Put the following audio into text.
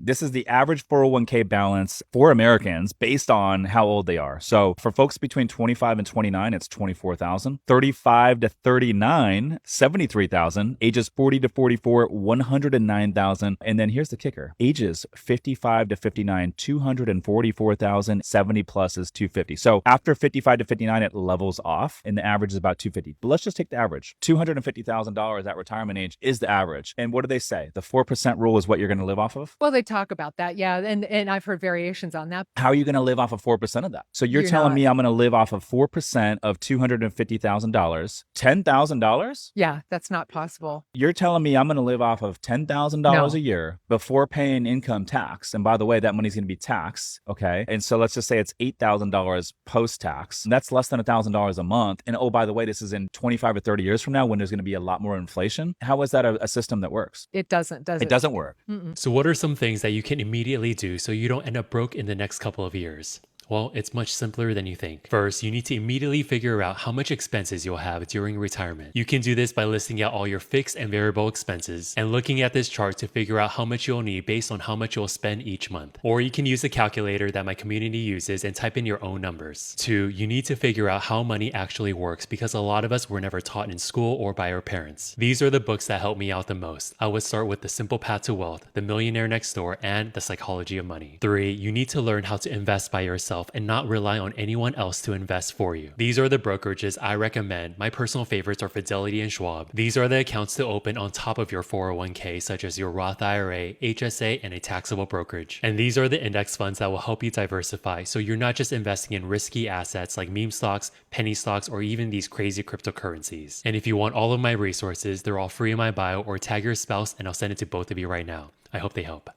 This is the average 401k balance for Americans based on how old they are. So for folks between 25 and 29, it's 24,000. 35 to 39, 73,000. Ages 40 to 44, 109,000. And then here's the kicker. Ages 55 to 59, 244,000. 70 plus is 250. So after 55 to 59, it levels off and the average is about 250. But let's just take the average. $250,000 at retirement age is the average. And what do they say? The 4% rule is what you're going to live off of? Well, they talk about that. Yeah. And I've heard variations on that. How are you going to live off of 4% of that? So you're You're telling not. me I'm going to live off of 4% of $250,000, $10,000? Yeah, that's not possible. You're telling me I'm going to live off of $10,000 No. a year before paying income tax. And by the way, that money's going to be taxed. Okay. And so let's just say it's $8,000 post tax. That's less than $1,000 a month. And oh, by the way, this is in 25 or 30 years from now when there's going to be a lot more inflation. How is that a system that works? It doesn't, does it? It doesn't work. Mm-mm. So what are some things that you can immediately do so you don't end up broke in the next couple of years? Well, it's much simpler than you think. First, you need to immediately figure out how much expenses you'll have during retirement. You can do this by listing out all your fixed and variable expenses and looking at this chart to figure out how much you'll need based on how much you'll spend each month. Or you can use the calculator that my community uses and type in your own numbers. Two, you need to figure out how money actually works because a lot of us were never taught in school or by our parents. These are the books that helped me out the most. I would start with The Simple Path to Wealth, The Millionaire Next Door, and The Psychology of Money. Three, you need to learn how to invest by yourself and not rely on anyone else to invest for you. These are the brokerages I recommend. My personal favorites are Fidelity and Schwab. These are the accounts to open on top of your 401k, such as your Roth IRA, HSA, and a taxable brokerage. And these are the index funds that will help you diversify, so you're not just investing in risky assets like meme stocks, penny stocks, or even these crazy cryptocurrencies. And if you want all of my resources, they're all free in my bio, or tag your spouse and I'll send it to both of you right now. I hope they help.